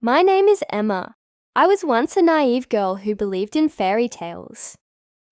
My name is Emma. I was once a naive girl who believed in fairy tales.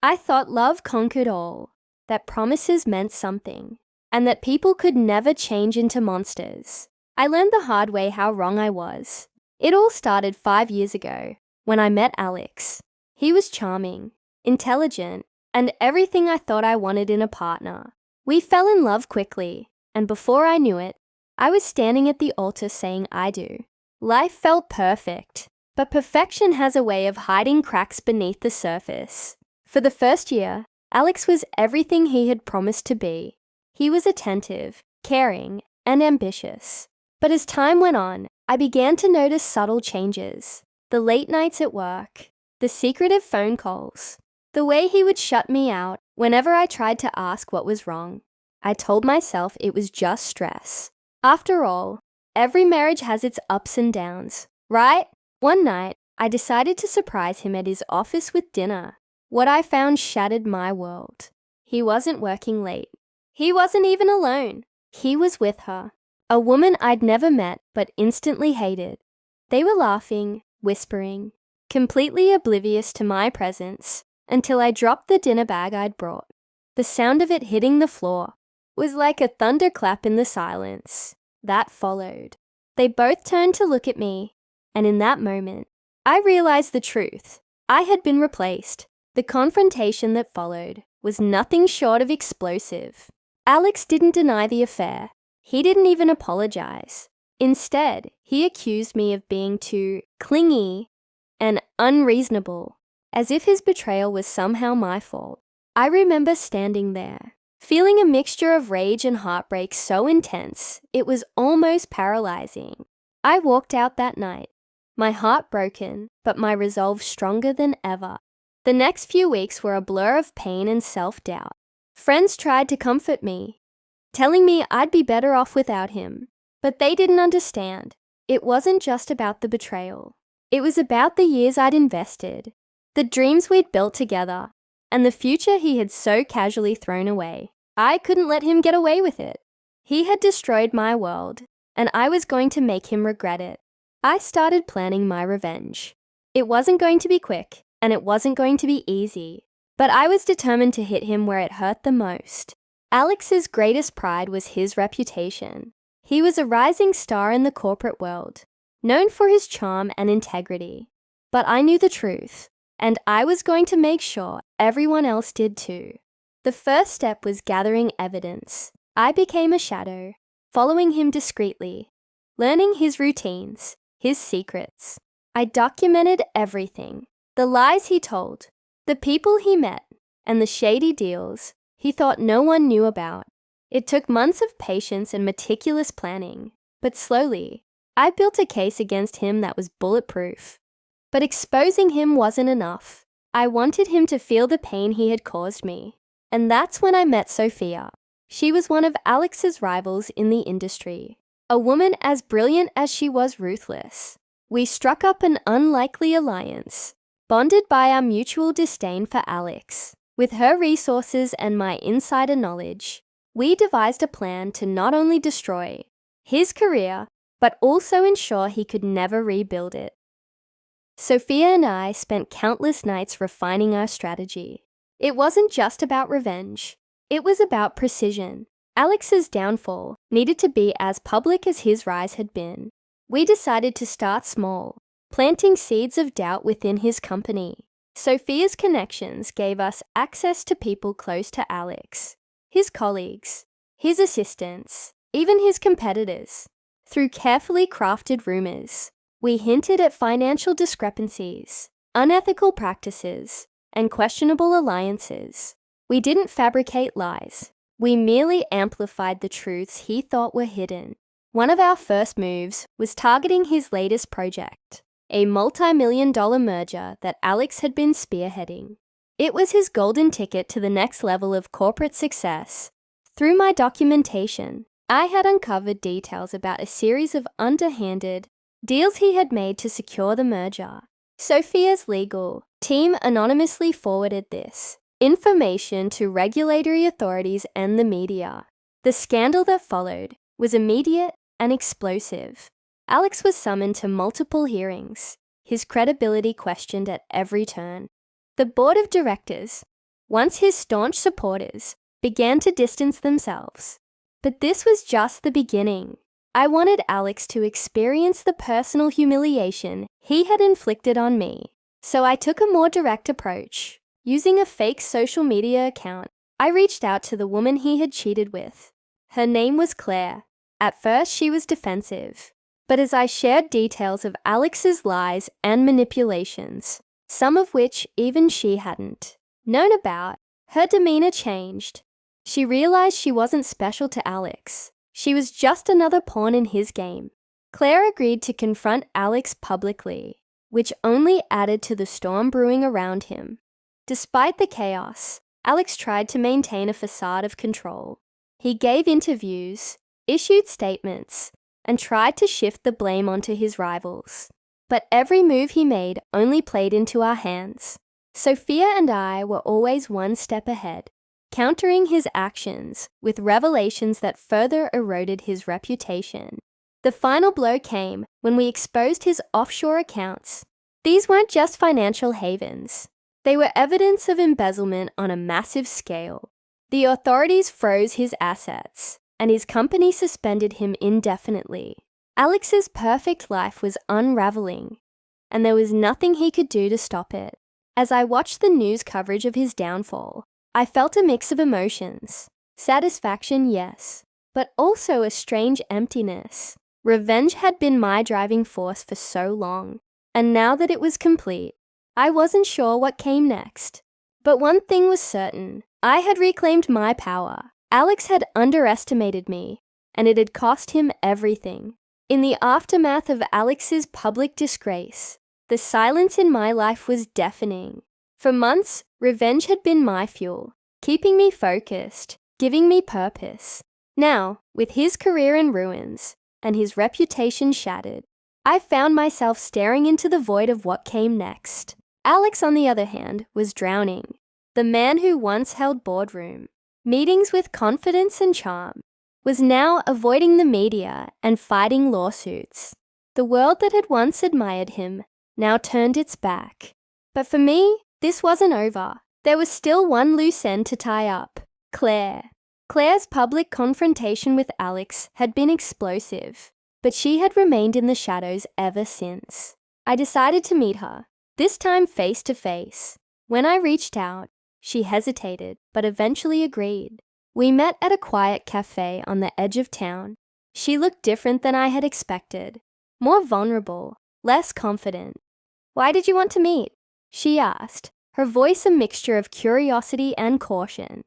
I thought love conquered all, that promises meant something, and that people could never change into monsters. I learned the hard way how wrong I was. It all started 5 years ago, when I met Alex. He was charming, intelligent, and everything I thought I wanted in a partner. We fell in love quickly, and before I knew it, I was standing at the altar saying I do. Life felt perfect, but perfection has a way of hiding cracks beneath the surface. For the first year, Alex was everything he had promised to be. He was attentive, caring, and ambitious. But as time went on, I began to notice subtle changes. The late nights at work, the secretive phone calls, the way he would shut me out whenever I tried to ask what was wrong. I told myself it was just stress. After all, every marriage has its ups and downs, right? One night, I decided to surprise him at his office with dinner. What I found shattered my world. He wasn't working late. He wasn't even alone. He was with her, a woman I'd never met but instantly hated. They were laughing, whispering, completely oblivious to my presence until I dropped the dinner bag I'd brought. The sound of it hitting the floor was like a thunderclap in the silence that followed. They both turned to look at me, and in that moment, I realized the truth. I had been replaced. The confrontation that followed was nothing short of explosive. Alex didn't deny the affair. He didn't even apologize. Instead, he accused me of being too clingy and unreasonable, as if his betrayal was somehow my fault. I remember standing there, feeling a mixture of rage and heartbreak so intense, it was almost paralyzing. I walked out that night, my heart broken, but my resolve stronger than ever. The next few weeks were a blur of pain and self-doubt. Friends tried to comfort me, telling me I'd be better off without him. But they didn't understand. It wasn't just about the betrayal. It was about the years I'd invested, the dreams we'd built together, and the future he had so casually thrown away. I couldn't let him get away with it. He had destroyed my world, and I was going to make him regret it. I started planning my revenge. It wasn't going to be quick, and it wasn't going to be easy, but I was determined to hit him where it hurt the most. Alex's greatest pride was his reputation. He was a rising star in the corporate world, known for his charm and integrity. But I knew the truth, and I was going to make sure everyone else did too. The first step was gathering evidence. I became a shadow, following him discreetly, learning his routines, his secrets. I documented everything. The lies he told, the people he met, and the shady deals he thought no one knew about. It took months of patience and meticulous planning, but slowly, I built a case against him that was bulletproof. But exposing him wasn't enough. I wanted him to feel the pain he had caused me. And that's when I met Sophia. She was one of Alex's rivals in the industry, a woman as brilliant as she was ruthless. We struck up an unlikely alliance, bonded by our mutual disdain for Alex. With her resources and my insider knowledge, we devised a plan to not only destroy his career, but also ensure he could never rebuild it. Sophia and I spent countless nights refining our strategy. It wasn't just about revenge. It was about precision. Alex's downfall needed to be as public as his rise had been. We decided to start small, planting seeds of doubt within his company. Sophia's connections gave us access to people close to Alex, his colleagues, his assistants, even his competitors. Through carefully crafted rumors, we hinted at financial discrepancies, unethical practices, and questionable alliances. We didn't fabricate lies. We merely amplified the truths he thought were hidden. One of our first moves was targeting his latest project, a multi-million-dollar merger that Alex had been spearheading. It was his golden ticket to the next level of corporate success. Through my documentation, I had uncovered details about a series of underhanded deals he had made to secure the merger. Sophia's legal team anonymously forwarded this information to regulatory authorities and the media. The scandal that followed was immediate and explosive. Alex was summoned to multiple hearings, his credibility questioned at every turn. The board of directors, once his staunch supporters, began to distance themselves. But this was just the beginning. I wanted Alex to experience the personal humiliation he had inflicted on me. So I took a more direct approach. Using a fake social media account, I reached out to the woman he had cheated with. Her name was Claire. At first, she was defensive. But as I shared details of Alex's lies and manipulations, some of which even she hadn't known about, her demeanor changed. She realized she wasn't special to Alex. She was just another pawn in his game. Claire agreed to confront Alex publicly, which only added to the storm brewing around him. Despite the chaos, Alex tried to maintain a facade of control. He gave interviews, issued statements, and tried to shift the blame onto his rivals. But every move he made only played into our hands. Sophia and I were always one step ahead, countering his actions with revelations that further eroded his reputation. The final blow came when we exposed his offshore accounts. These weren't just financial havens. They were evidence of embezzlement on a massive scale. The authorities froze his assets, and his company suspended him indefinitely. Alex's perfect life was unraveling, and there was nothing he could do to stop it. As I watched the news coverage of his downfall, I felt a mix of emotions. Satisfaction, yes, but also a strange emptiness. Revenge had been my driving force for so long, and now that it was complete, I wasn't sure what came next. But one thing was certain, I had reclaimed my power. Alex had underestimated me, and it had cost him everything. In the aftermath of Alex's public disgrace, the silence in my life was deafening. For months, revenge had been my fuel, keeping me focused, giving me purpose. Now, with his career in ruins and his reputation shattered, I found myself staring into the void of what came next. Alex, on the other hand, was drowning. The man who once held boardroom meetings with confidence and charm was now avoiding the media and fighting lawsuits. The world that had once admired him now turned its back. But for me, this wasn't over. There was still one loose end to tie up: Claire. Claire's public confrontation with Alex had been explosive, but she had remained in the shadows ever since. I decided to meet her, this time face to face. When I reached out, she hesitated, but eventually agreed. We met at a quiet cafe on the edge of town. She looked different than I had expected, more vulnerable, less confident. "Why did you want to meet?" she asked, her voice a mixture of curiosity and caution.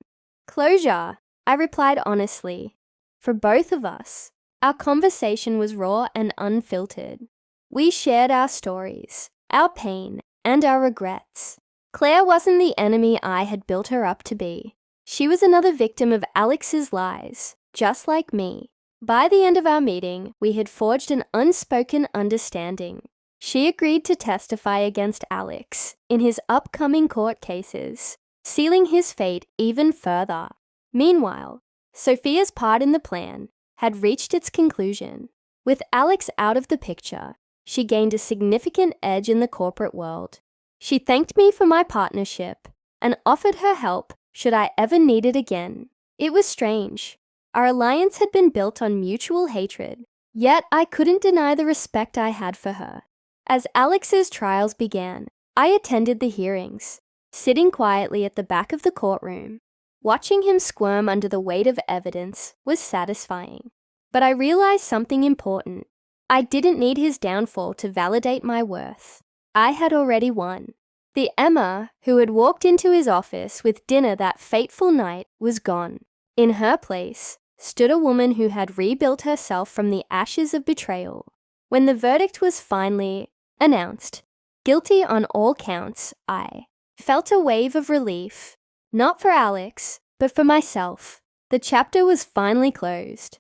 "Closure," I replied honestly. For both of us, our conversation was raw and unfiltered. We shared our stories, our pain, and our regrets. Claire wasn't the enemy I had built her up to be. She was another victim of Alex's lies, just like me. By the end of our meeting, we had forged an unspoken understanding. She agreed to testify against Alex in his upcoming court cases, sealing his fate even further. Meanwhile, Sophia's part in the plan had reached its conclusion. With Alex out of the picture, she gained a significant edge in the corporate world. She thanked me for my partnership and offered her help should I ever need it again. It was strange. Our alliance had been built on mutual hatred, yet I couldn't deny the respect I had for her. As Alex's trials began, I attended the hearings, sitting quietly at the back of the courtroom. Watching him squirm under the weight of evidence was satisfying. But I realized something important. I didn't need his downfall to validate my worth. I had already won. The Emma who had walked into his office with dinner that fateful night was gone. In her place stood a woman who had rebuilt herself from the ashes of betrayal. When the verdict was finally announced, guilty on all counts, I felt a wave of relief. Not for Alex, but for myself. The chapter was finally closed.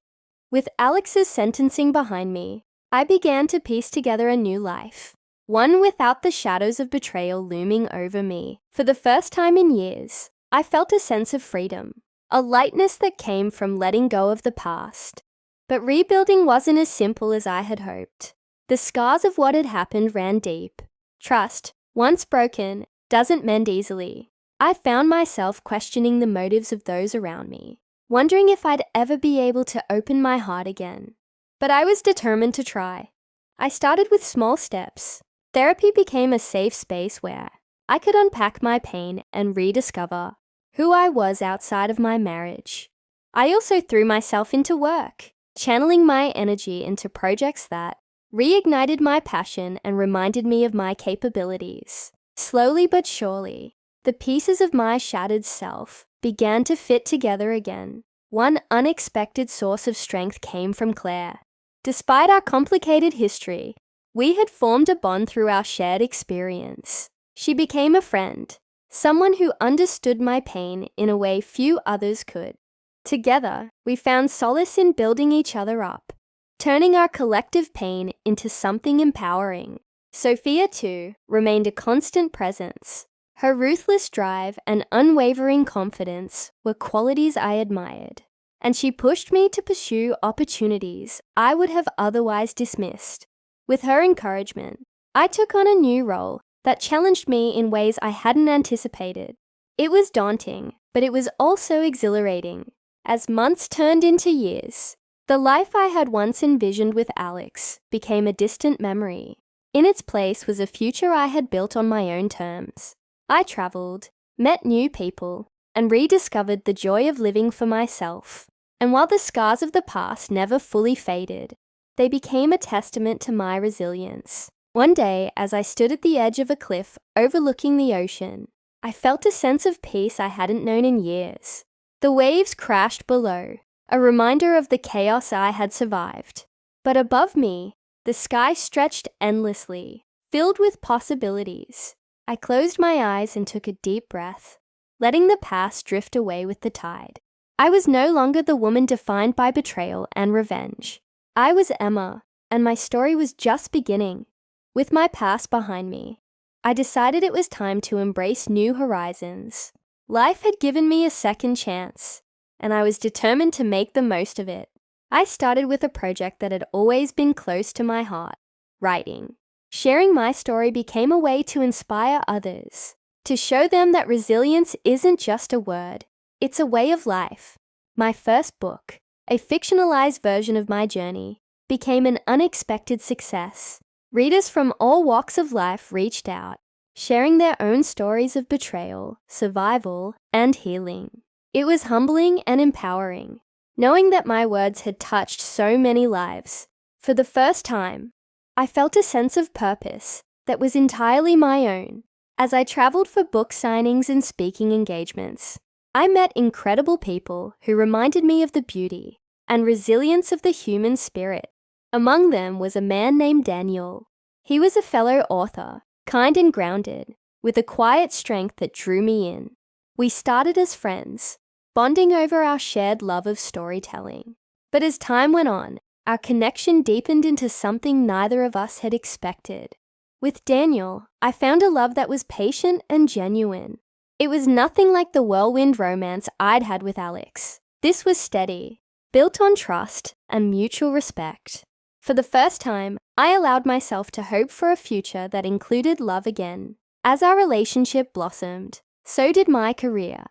With Alex's sentencing behind me, I began to piece together a new life. One without the shadows of betrayal looming over me. For the first time in years, I felt a sense of freedom, a lightness that came from letting go of the past. But rebuilding wasn't as simple as I had hoped. The scars of what had happened ran deep. Trust, once broken, doesn't mend easily. I found myself questioning the motives of those around me, wondering if I'd ever be able to open my heart again. But I was determined to try. I started with small steps. Therapy became a safe space where I could unpack my pain and rediscover who I was outside of my marriage. I also threw myself into work, channeling my energy into projects that reignited my passion and reminded me of my capabilities. Slowly but surely, the pieces of my shattered self began to fit together again. One unexpected source of strength came from Claire. Despite our complicated history, we had formed a bond through our shared experience. She became a friend, someone who understood my pain in a way few others could. Together, we found solace in building each other up, turning our collective pain into something empowering. Sophia, too, remained a constant presence. Her ruthless drive and unwavering confidence were qualities I admired, and she pushed me to pursue opportunities I would have otherwise dismissed. With her encouragement, I took on a new role that challenged me in ways I hadn't anticipated. It was daunting, but it was also exhilarating. As months turned into years, the life I had once envisioned with Alex became a distant memory. In its place was a future I had built on my own terms. I traveled, met new people, and rediscovered the joy of living for myself. And while the scars of the past never fully faded, they became a testament to my resilience. One day, as I stood at the edge of a cliff overlooking the ocean, I felt a sense of peace I hadn't known in years. The waves crashed below, a reminder of the chaos I had survived. But above me, the sky stretched endlessly, filled with possibilities. I closed my eyes and took a deep breath, letting the past drift away with the tide. I was no longer the woman defined by betrayal and revenge. I was Emma, and my story was just beginning. With my past behind me, I decided it was time to embrace new horizons. Life had given me a second chance, and I was determined to make the most of it. I started with a project that had always been close to my heart, writing. Sharing my story became a way to inspire others, to show them that resilience isn't just a word, it's a way of life. My first book, a fictionalized version of my journey, became an unexpected success. Readers from all walks of life reached out, sharing their own stories of betrayal, survival, and healing. It was humbling and empowering, knowing that my words had touched so many lives. For the first time, I felt a sense of purpose that was entirely my own. As I traveled for book signings and speaking engagements, I met incredible people who reminded me of the beauty and resilience of the human spirit. Among them was a man named Daniel. He was a fellow author, kind and grounded, with a quiet strength that drew me in. We started as friends, bonding over our shared love of storytelling. But as time went on, our connection deepened into something neither of us had expected. With Daniel, I found a love that was patient and genuine. It was nothing like the whirlwind romance I'd had with Alex. This was steady, built on trust and mutual respect. For the first time, I allowed myself to hope for a future that included love again. As our relationship blossomed, so did my career.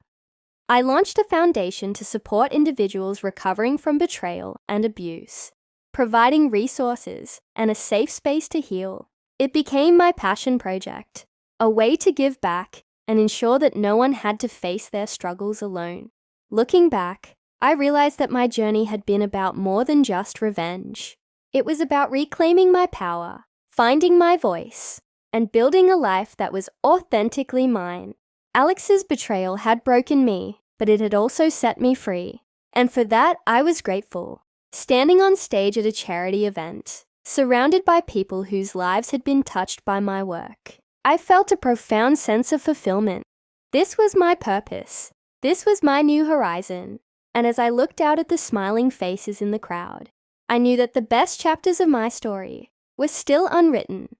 I launched a foundation to support individuals recovering from betrayal and abuse, providing resources and a safe space to heal. It became my passion project, a way to give back and ensure that no one had to face their struggles alone. Looking back, I realized that my journey had been about more than just revenge. It was about reclaiming my power, finding my voice, and building a life that was authentically mine. Alex's betrayal had broken me, but it had also set me free. And for that, I was grateful. Standing on stage at a charity event, surrounded by people whose lives had been touched by my work, I felt a profound sense of fulfillment. This was my purpose. This was my new horizon. And as I looked out at the smiling faces in the crowd, I knew that the best chapters of my story were still unwritten,